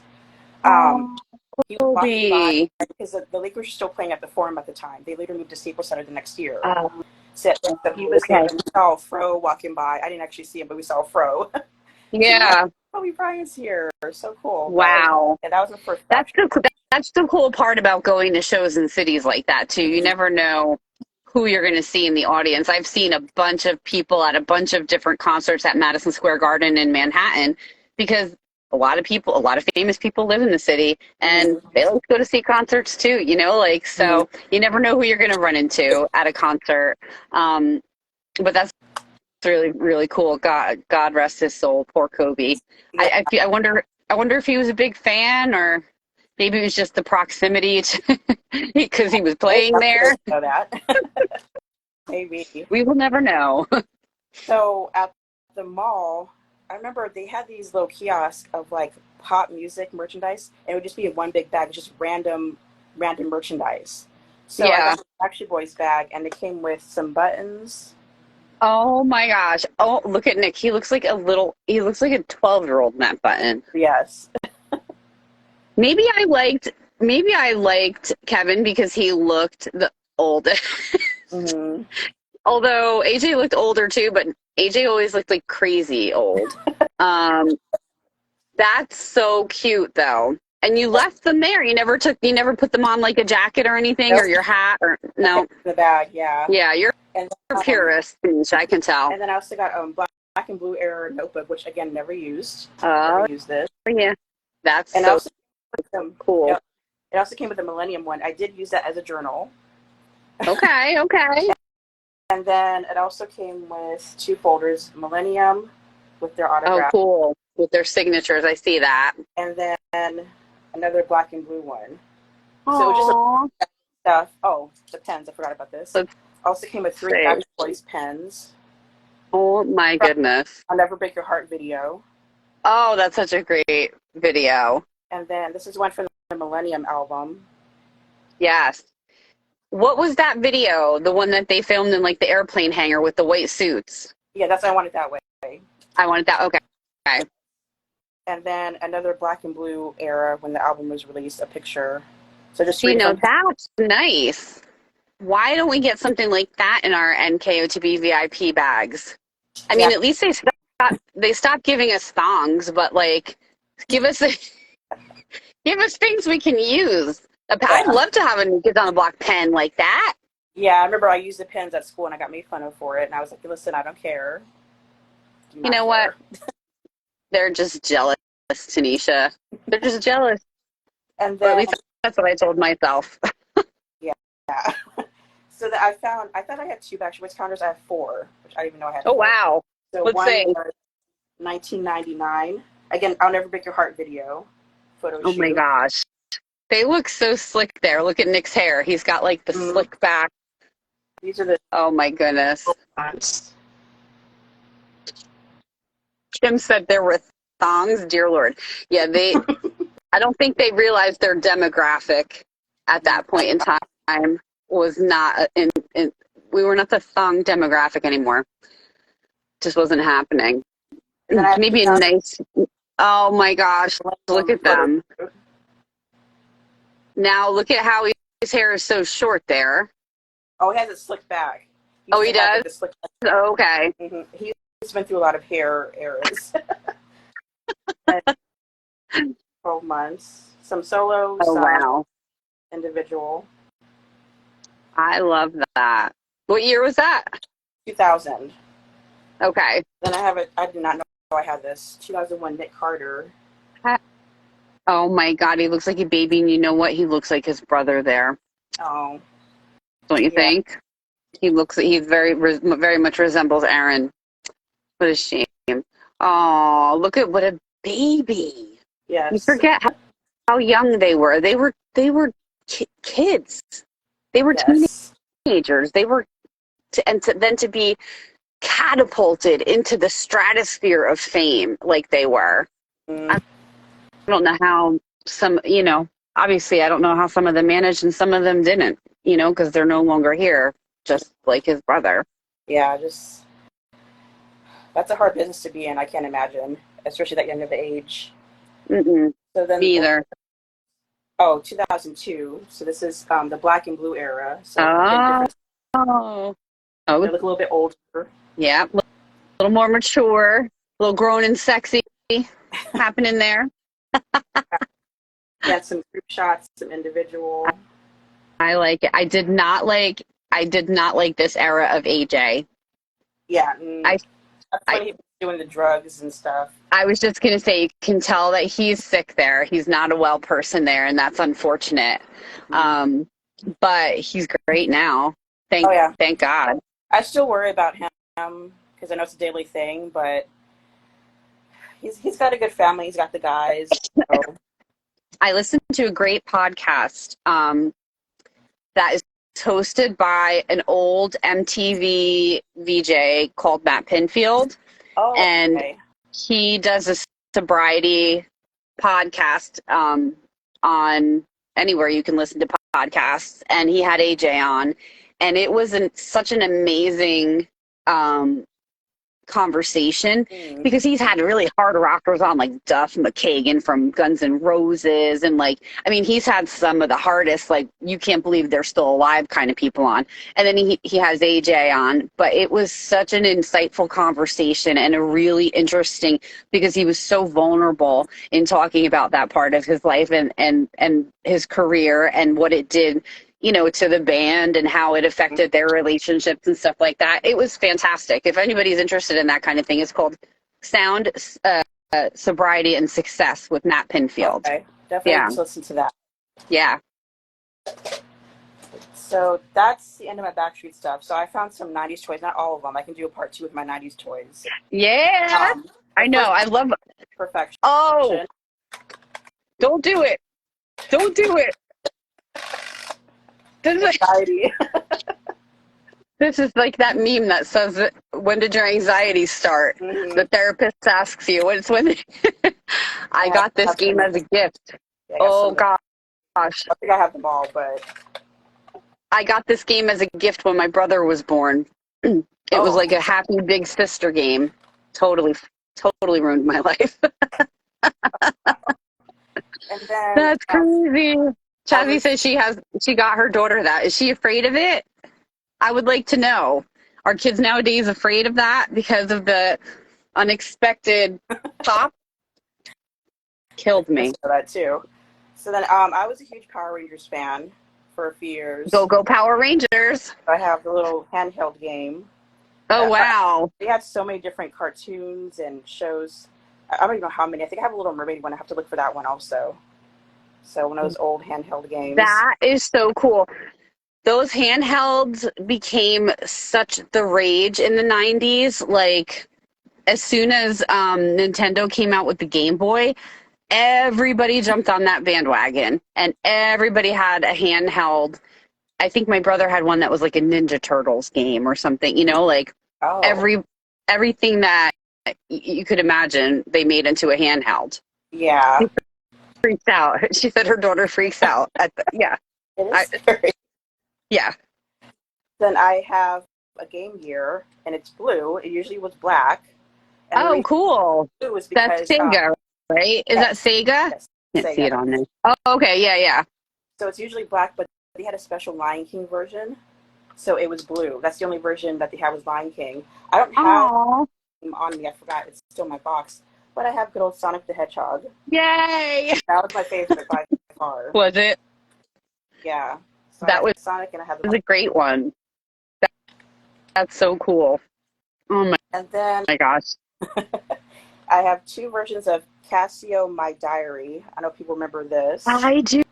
He was walking by because the Lakers were still playing at the Forum at the time. They later moved to Staples Center the next year. So he was there. And we saw Fro walking by. I didn't actually see him, but we saw Fro. Yeah. Kobe Bryant's here. So cool. Wow. And that was the first. That's the cool part about going to shows in cities like that, too. You never know who you're going to see in the audience. I've seen a bunch of people at a bunch of different concerts at Madison Square Garden in Manhattan because a lot of famous people live in the city and they like to go to see concerts too, so you never know who you're going to run into at a concert. But that's really, really cool. God rest his soul. Poor Kobe. I wonder if he was a big fan or maybe it was just the proximity because he was playing there. Know that. Maybe. We will never know. So at the mall, I remember they had these little kiosks of like pop music merchandise, and it would just be in one big bag, just random merchandise. So I got the Backstreet Boys bag, and it came with some buttons. Oh my gosh! Oh, look at Nick. He looks like a 12-year-old in that button. Yes. Maybe I liked Kevin because he looked the oldest. Mm-hmm. Although AJ looked older too, but AJ always looked like crazy old. That's so cute though. And you left them there. You never put them on like a jacket or anything, or your hat, or no. The bag, yeah. Yeah, you're a purist, I can tell. And then I also got Black and Blue Era notebook, which again never used. Never used this. Yeah, that's and so also cool. Yep, it also came with the Millennium one. I did use that as a journal. Okay. And then it also came with 2 folders, Millennium with their autograph. Oh, cool. With their signatures, I see that. And then another Black and Blue one. Aww. So it was just stuff. Oh, the pens. I forgot about this. Also came with 3 Backstreet Boys pens. Oh my goodness. I'll Never Break Your Heart video. Oh, that's such a great video. And then this is one from the Millennium album. Yes. What was that video? The one that they filmed in like the airplane hangar with the white suits? Yeah, that's I Want It That Way. I wanted that. Okay. Okay. And then another Black and Blue era when the album was released, a picture. So just three different. That's nice. Why don't we get something like that in our NKOTB VIP bags? I mean, at least they stopped giving us thongs, but like, give us things we can use. I'd love to have a New Kids on the Block pen like that. Yeah, I remember I used the pens at school and I got made fun of for it. And I was like, listen, I don't care. You know what? They're just jealous, Tanisha. They're just jealous. And then, or at least that's what I told myself. Yeah. So that I thought I had 2 backstreet counters. I have 4, which I didn't even know I had. Oh, wow. So Let's one see. was 1999. Again, I'll Never Break Your Heart video. Photo shoot. My gosh. They look so slick there. Look at Nick's hair. He's got like the slick back. These are the. Oh my goodness. Kim said there were thongs. Dear Lord. Yeah, I don't think they realized their demographic at that point in time was not we were not the thong demographic anymore. Just wasn't happening. Maybe a nice. Oh my gosh. Look at them. Now look at how his hair is so short there. Oh, he has it slicked back. He does? Oh, okay. Mm-hmm. He's been through a lot of hair eras. 12 months. Some solo, some wow. individual. I love that. What year was that? 2000. Okay. Then I did not know I had this. 2001 Nick Carter. Oh my God, he looks like a baby, and you know what? He looks like his brother there. Oh. Don't you think? He very much resembles Aaron. What a shame. Oh, look at what a baby. Yes. You forget how young they were. They were kids. They were teenagers. They were, then to be catapulted into the stratosphere of fame like they were. I don't know how obviously I don't know how some of them managed and some of them didn't, because they're no longer here, just like his brother. Yeah, that's a hard business to be in. I can't imagine, especially that young of age. Mm-mm. So then, me either. 2002. So this is the Black and Blue era. So they look a little bit older. Yeah, a little more mature, a little grown and sexy happening there. Yeah, some group shots, some individual. I like it. I did not like this era of AJ. Yeah, that's when he was doing the drugs and stuff. I was just going to say, you can tell that he's sick there. He's not a well person there, and that's unfortunate. But he's great now. Thank God. I still worry about him because I know it's a daily thing, but he's got a good family. He's got the guys. So. I listened to a great podcast that is hosted by an old MTV VJ called Matt Pinfield. Oh, and okay. He does a sobriety podcast on anywhere you can listen to podcasts, and he had AJ on, and it was such an amazing conversation because he's had really hard rockers on, like Duff McKagan from Guns N' Roses, and he's had some of the hardest, like, you can't believe they're still alive kind of people on, and then he has AJ on. But it was such an insightful conversation and a really interesting, because he was so vulnerable in talking about that part of his life and his career and what it did to the band and how it affected their relationships and stuff like that. It was fantastic. If anybody's interested in that kind of thing, it's called Sound, Sobriety, and Success with Matt Pinfield. Okay, definitely listen to that. Yeah. So that's the end of my Backstreet stuff. So I found some 90s toys, not all of them. I can do a part 2 with my 90s toys. Yeah. I know. I love Perfection. Oh, don't do it. Don't do it. Anxiety. This is like that meme that says, when did your anxiety start? Mm-hmm. The therapist asks you. It's when I got this game as a gift. Oh, gosh. I think I have them all, but I got this game as a gift when my brother was born. It was like a happy big sister game. Totally ruined my life. And then That's crazy. Chazzy says she got her daughter that. Is she afraid of it? I would like to know. Are kids nowadays afraid of that because of the unexpected pop? Killed me. That too. So then I was a huge Power Rangers fan for a few years. Go Power Rangers. I have the little handheld game. Oh, wow. They had so many different cartoons and shows. I don't even know how many. I think I have a Little Mermaid one. I have to look for that one also. So one of those old handheld games. That is so cool. Those handhelds became such the rage in the 90s. Like, as soon as Nintendo came out with the Game Boy, everybody jumped on that bandwagon. And everybody had a handheld. I think my brother had one that was like a Ninja Turtles game or something. You know, like everything that you could imagine they made into a handheld. Yeah. She freaks out. She said her daughter freaks out. Yeah. It is scary. Yeah. Then I have a Game Gear, and it's blue. It usually was black. And Cool. Blue was because, that's Sega, right? Is that Sega? Yes, Can't Sega. see it on there. Oh, okay. Yeah. So it's usually black, but they had a special Lion King version. So it was blue. That's the only version that they had was Lion King. I don't have him on me. I forgot. It's still in my box. But I have good old Sonic the Hedgehog. Yay! That was my favorite by far. Was it? Yeah. So That was Sonic, and I had a great one. That's so cool. Oh my gosh. I have two versions of Casio My Diary. I know people remember this. I do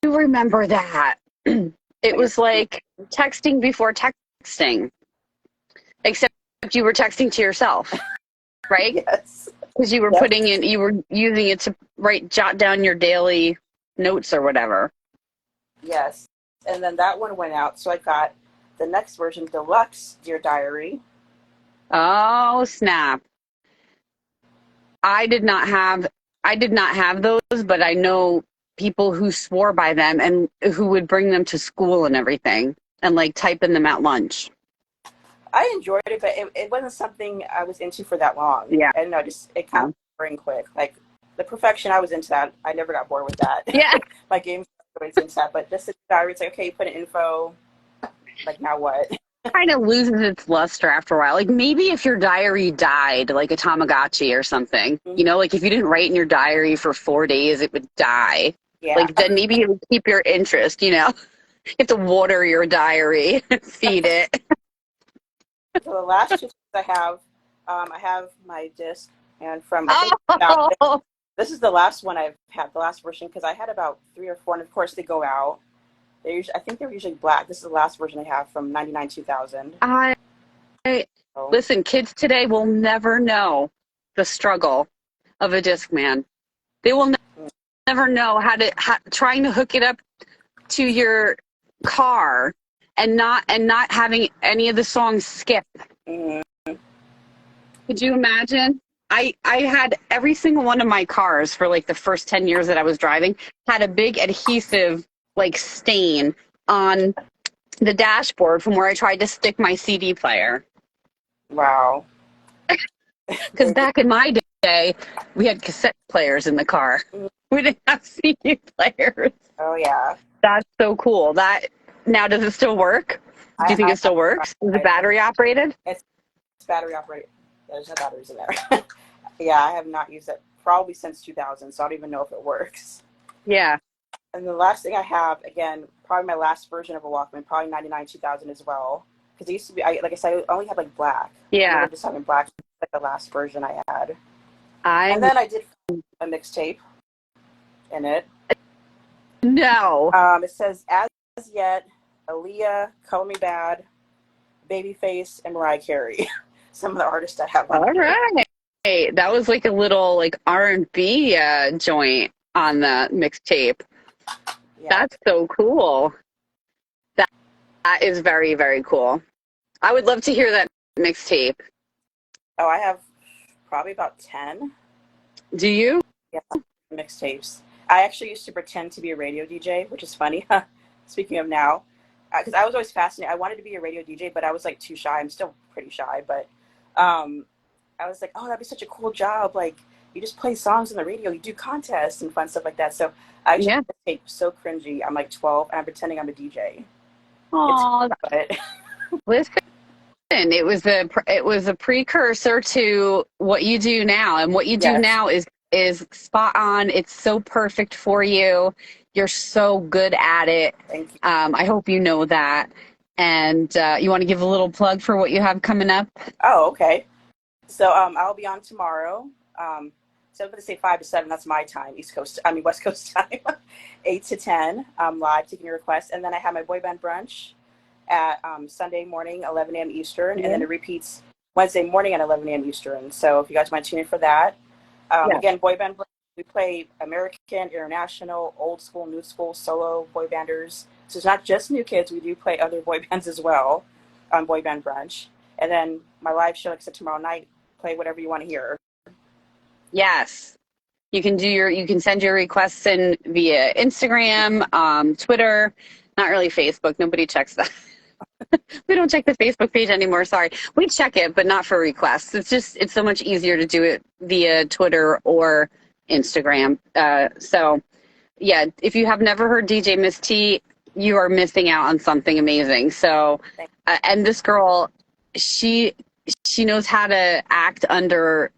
remember that. It was like texting before texting. Except you were texting to yourself, right? Yes. Because you were you were using it to jot down your daily notes or whatever. Yes. And then that one went out, so I got the next version, Deluxe Dear Diary. Oh, snap. I did not have those, but I know people who swore by them and who would bring them to school and everything and like type in them at lunch. I enjoyed it, but it wasn't something I was into for that long. Yeah. And it kind of boring quick. Like the perfection, I was into that. I never got bored with that. Yeah. My games always into that, but just the diary, it's like, okay, you put in info. Like, now what? Kind of loses its luster after a while. Like maybe if your diary died, like a Tamagotchi or something, you know, like if you didn't write in your diary for 4 days, it would die. Yeah. Like then maybe it would keep your interest, you know. You have to water your diary, feed it. So the last two I have my disc, and from this is the last one I've had, the last version, because I had about 3 or 4, and of course they go out. I think they're usually black. This is the last version I have from 99 2000. Listen, kids today will never know the struggle of a Discman. They will never know how trying to hook it up to your car and not having any of the songs skip. Mm-hmm. Could you imagine? I had every single one of my cars for like the first 10 years that I was driving had a big adhesive like stain on the dashboard from where I tried to stick my CD player. Wow. Because back in my day, we had cassette players in the car. We didn't have CD players. Oh, yeah. That's so cool. Now, does it still work? Do you think it still works? Is it battery operated? It's battery operated. There's no batteries in there. Yeah, I have not used it probably since 2000, so I don't even know if it works. Yeah. And the last thing I have, again, probably my last version of a Walkman, probably 99 2000 as well. Because it used to be, like I said, I only had like black. Yeah. I just having black, like the last version I had. And then I did a mixtape in it. No. It says, As Yet, Aaliyah, Color Me Bad, Babyface, and Mariah Carey. Some of the artists I have on here. All right. That was like a little like R&B joint on the mixtape. Yeah. That's so cool. That is very, very cool. I would love to hear that mixtape. Oh, I have probably about 10. Do you? Yeah, mixtapes. I actually used to pretend to be a radio DJ, which is funny. Speaking of now. because I was always fascinated. I wanted to be a radio DJ, but I was like too shy. I'm still pretty shy, but I was like, oh, that'd be such a cool job. Like, you just play songs on the radio, you do contests and fun stuff like that. So I actually take so cringy. I'm like 12 and I'm pretending I'm a DJ. Oh, but listen, it was a precursor to what you do now, and what you do now is spot on. It's so perfect for you. You're so good at it. Thank you. I hope you know that. And you want to give a little plug for what you have coming up? Oh, okay. So I'll be on tomorrow. So I'm going to say 5 to 7. That's my time, West Coast time. 8 to 10. I'm live taking your requests. And then I have my boy band brunch at Sunday morning, 11 a.m. Eastern. And then it repeats Wednesday morning at 11 a.m. Eastern. So if you guys want to tune in for that. Again, boy band brunch. We play American, international, old school, new school, solo boy banders. So it's not just new kids. We do play other boy bands as well on Boy Band Brunch. And then my live show, like I said, tomorrow night, play whatever you want to hear. Yes. You can send your requests in via Instagram, Twitter, not really Facebook. Nobody checks that. We don't check the Facebook page anymore. Sorry. We check it, but not for requests. It's so much easier to do it via Twitter or Instagram. So yeah, if you have never heard DJ Miss T, you are missing out on something amazing. So, and this girl, she knows how to act under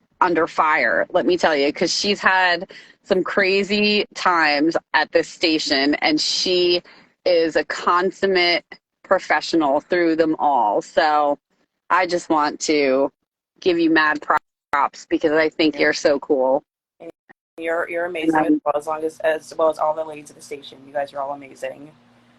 fire, let me tell you, because she's had some crazy times at this station, and she is a consummate professional through them all. So I just want to give you mad props because I think you're so cool. You're amazing as well as all the ladies at the station. You guys are all amazing.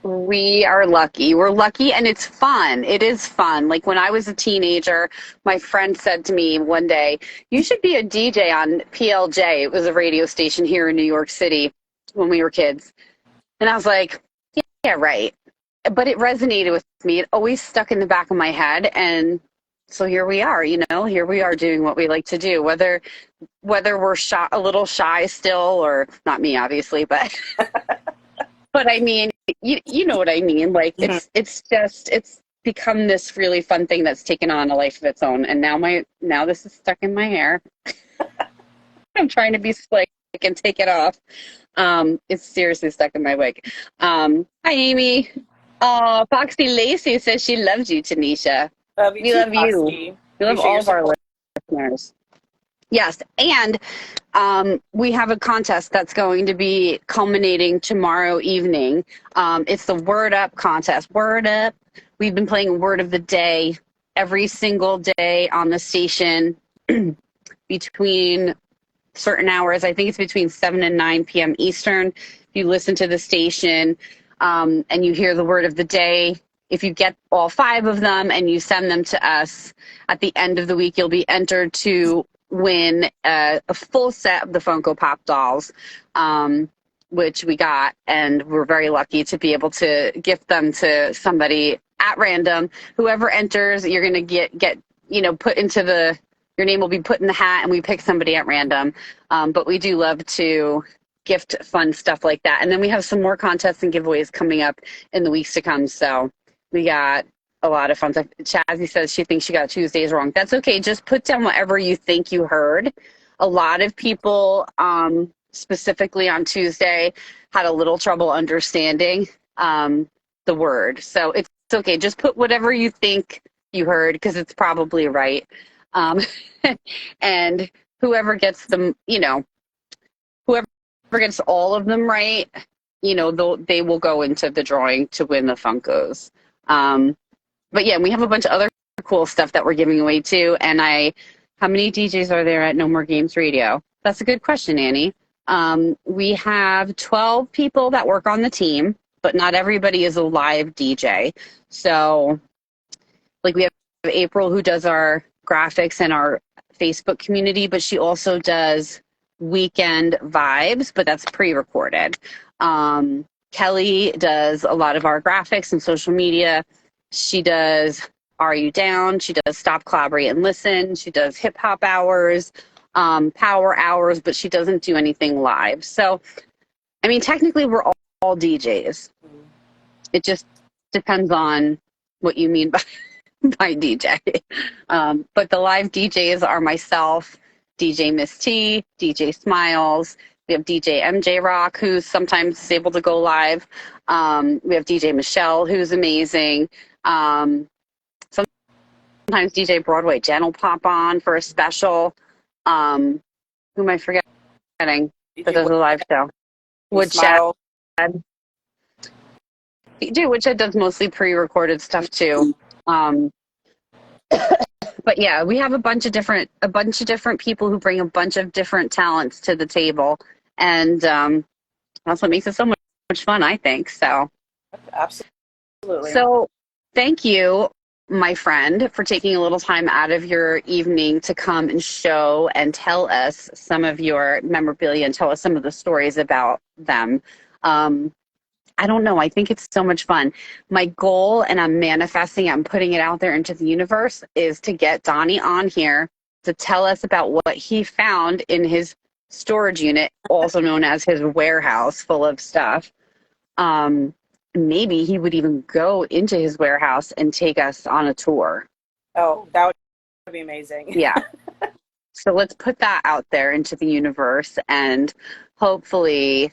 We are lucky. We're lucky, and it's fun. It is fun. Like when I was a teenager, my friend said to me one day, you should be a DJ on PLJ. It was a radio station here in New York City when we were kids. And I was like, yeah, right. But it resonated with me. It always stuck in the back of my head. And so here we are, here we are doing what we like to do, whether we're a little shy still, or not me, obviously, but but I mean, you know what I mean? Like it's become this really fun thing that's taken on a life of its own. And now this is stuck in my hair. I'm trying to be slick and take it off. It's seriously stuck in my wig. Hi, Amy. Oh, Foxy Lacey says she loves you, Tanisha. We love you. We love all of our listeners. Yes, and we have a contest that's going to be culminating tomorrow evening. It's the Word Up contest. Word Up. We've been playing Word of the Day every single day on the station between certain hours. I think it's between 7 and 9 p.m. Eastern. If you listen to the station and you hear the word of the day, if you get all 5 of them and you send them to us, at the end of the week, you'll be entered to win a full set of the Funko Pop dolls, which we got, and we're very lucky to be able to gift them to somebody at random. Whoever enters, you're going to get put into your name will be put in the hat, and we pick somebody at random. But we do love to gift fun stuff like that. And then we have some more contests and giveaways coming up in the weeks to come. So we got a lot of fun stuff. Chazzy says she thinks she got Tuesdays wrong. That's okay. Just put down whatever you think you heard. A lot of people, specifically on Tuesday, had a little trouble understanding the word. So it's okay. Just put whatever you think you heard, because it's probably right. And whoever gets them, whoever gets all of them right, they will go into the drawing to win the Funkos. But yeah, we have a bunch of other cool stuff that we're giving away too. And how many DJs are there at No More Games Radio? That's a good question, Annie. We have 12 people that work on the team, but not everybody is a live DJ. So like we have April, who does our graphics and our Facebook community, but she also does weekend vibes, but that's pre-recorded. Kelly does a lot of our graphics and social media. She does Are You Down? She does Stop, Collaborate, and Listen. She does hip hop hours, power hours, but she doesn't do anything live. So, I mean, technically we're all DJs. It just depends on what you mean by by DJ. But the live DJs are myself, DJ Miss T, DJ Smiles. We have DJ MJ Rock, who's sometimes able to go live. We have DJ Michelle, who's amazing. Sometimes DJ Broadway Jen will pop on for a special. Who am I forgetting that does a live show? Woodshed. Woodshed does mostly pre-recorded stuff too. But yeah, we have a bunch of different people who bring a bunch of different talents to the table, and that's what makes it so much fun, I think. So, absolutely. So, thank you, my friend, for taking a little time out of your evening to come and show and tell us some of your memorabilia and tell us some of the stories about them. I don't know. I think it's so much fun. My goal, and I'm manifesting, I'm putting it out there into the universe, is to get Donnie on here to tell us about what he found in his storage unit, also known as his warehouse full of stuff. Maybe he would even go into his warehouse and take us on a tour. Oh, that would be amazing. Yeah. So let's put that out there into the universe, and hopefully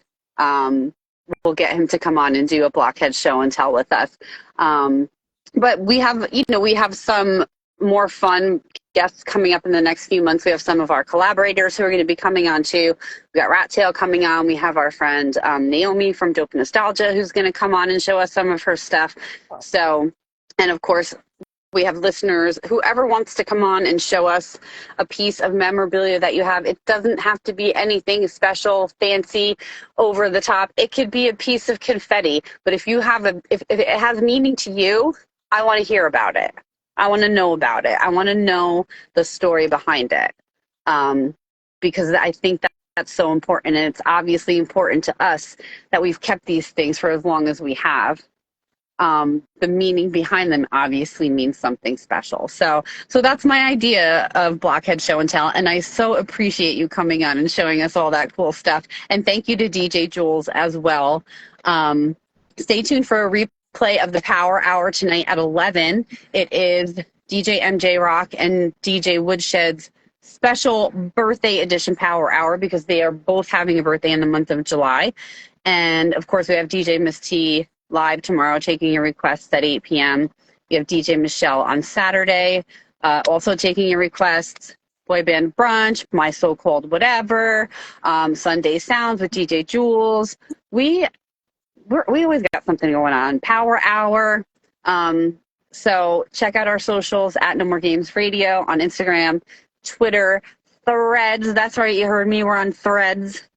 we'll get him to come on and do a Blockhead Show-n-Tell with us. But we have some more fun guests coming up in the next few months. We have some of our collaborators who are going to be coming on too. We got Rat Tail coming on. We have our friend Naomi from Dope Nostalgia who's going to come on and show us some of her stuff. So, and of course, we have listeners, whoever wants to come on and show us a piece of memorabilia that you have. It doesn't have to be anything special, fancy, over the top. It could be a piece of confetti. But if it has meaning to you, I want to hear about it. I want to know about it. I want to know the story behind it. Because I think that's so important. And it's obviously important to us that we've kept these things for as long as we have. The meaning behind them obviously means something special. So that's my idea of Blockhead Show-n-Tell, and I so appreciate you coming on and showing us all that cool stuff. And thank you to DJ Jules as well. Stay tuned for a replay of the Power Hour tonight at 11. It is DJ MJ Rock and DJ Woodshed's special birthday edition Power Hour, because they are both having a birthday in the month of July. And of course we have DJ Miss T live tomorrow, taking your requests at 8 p.m. We have DJ Michelle on Saturday, also taking your requests. Boy Band Brunch, My So-Called Whatever, Sunday Sounds with DJ Jules. We always got something going on. Power Hour. So check out our socials at No More Games Radio on Instagram, Twitter, Threads. That's right, you heard me. We're on Threads,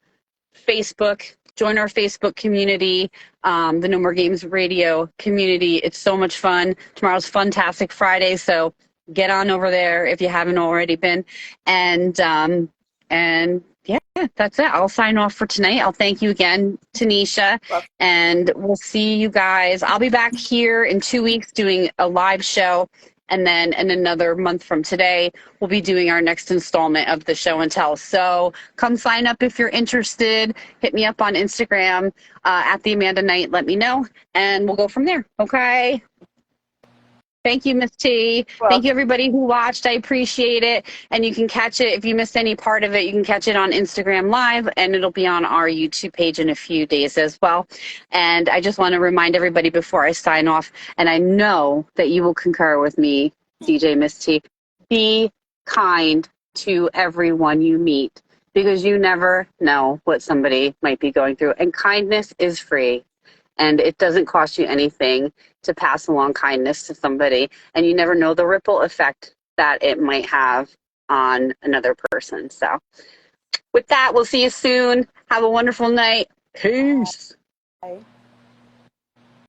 Facebook. Join our Facebook community, the No More Games Radio community. It's so much fun. Tomorrow's Funtastic Friday, so get on over there if you haven't already been. And yeah, that's it. I'll sign off for tonight. I'll thank you again, Tanisha, and we'll see you guys. I'll be back here in 2 weeks doing a live show. And then in another month from today, we'll be doing our next installment of the show and tell. So come sign up if you're interested. Hit me up on Instagram at the Amanda Knight. Let me know, and we'll go from there. Okay. Thank you, Miss T. Thank you, everybody who watched. I appreciate it. And you can catch it, if you missed any part of it, you can catch it on Instagram Live, and it'll be on our YouTube page in a few days as well. And I just want to remind everybody before I sign off, and I know that you will concur with me, DJ Miss T, be kind to everyone you meet, because you never know what somebody might be going through. And kindness is free. And it doesn't cost you anything to pass along kindness to somebody. And you never know the ripple effect that it might have on another person. So with that, we'll see you soon. Have a wonderful night. Peace. Bye.